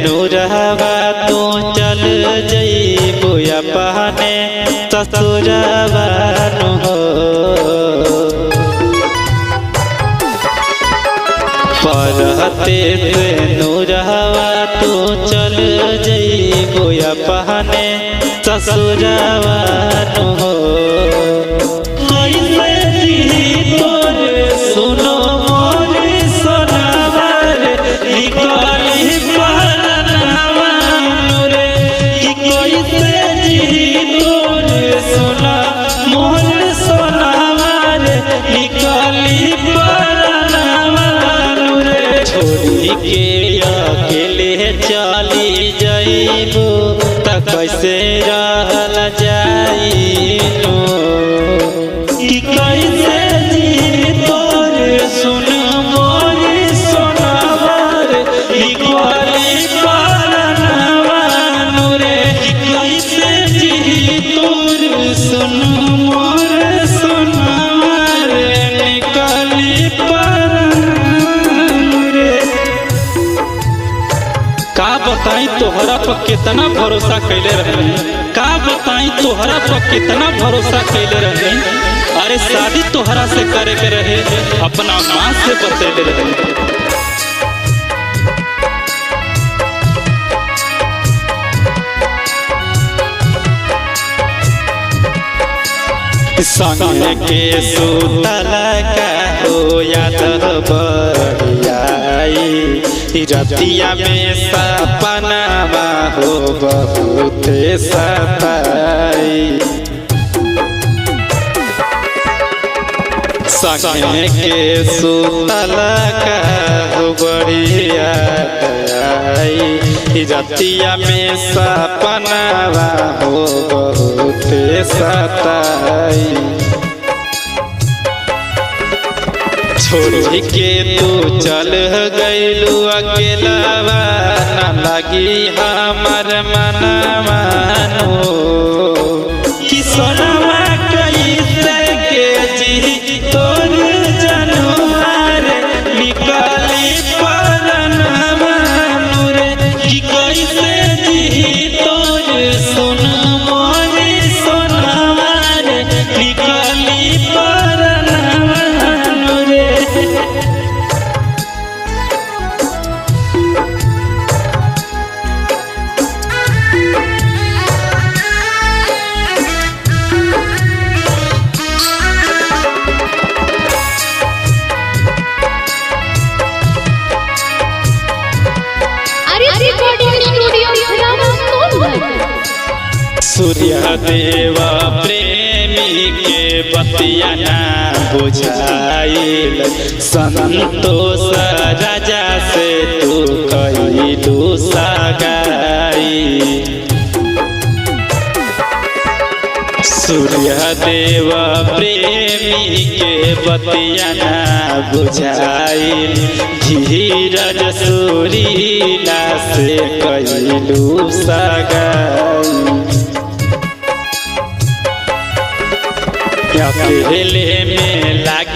नूरवा तू चल जइबो अपने ससुरवा हो। परहते से नूरवा तू चल जइबो अपने ससुरवा हो। सुनो मोरे सोनावर निकाली परनवा रे कि कैसे जी तोरे सुना मोरे सोनावर निकाली परनवा रे। छोड़ी के अकेले चली जाइबो त कैसे रहल जाइनो कि कैसे बताई तोहरा पर कितना भरोसा कैले रहे, का बताई तोहरा पर कितना भरोसा कैले रहे। अरे शादी तोहरा से करे के रहे, अपना माँ से बतैले रहे। संगे के सुतल का हो याद बढ़ियाई, रतिया में सपनावा हो बहुत सताई। संगे के सुतल का हो बढ़ियाई, रतिया में सपनावा हो बहुत सताई। छोड़ के तू चल गइलू अकेलावा न लगी हमर मनवा कि सोनवा कैसे के जी तोर जनवार निकाली परनवा रे कि कैसे जी तोर सुन मोरे सोनवा रे निकाली परनवा रे। सूर्य देवा प्रेमी के बतिया ना बुझाइल, संतोष राजा से तू कइलू सगाई। सूर्य देवा प्रेमी के बतिया ना बुझाइल, धीरज सूरीला से कइलू सगाई। अकेले में लाग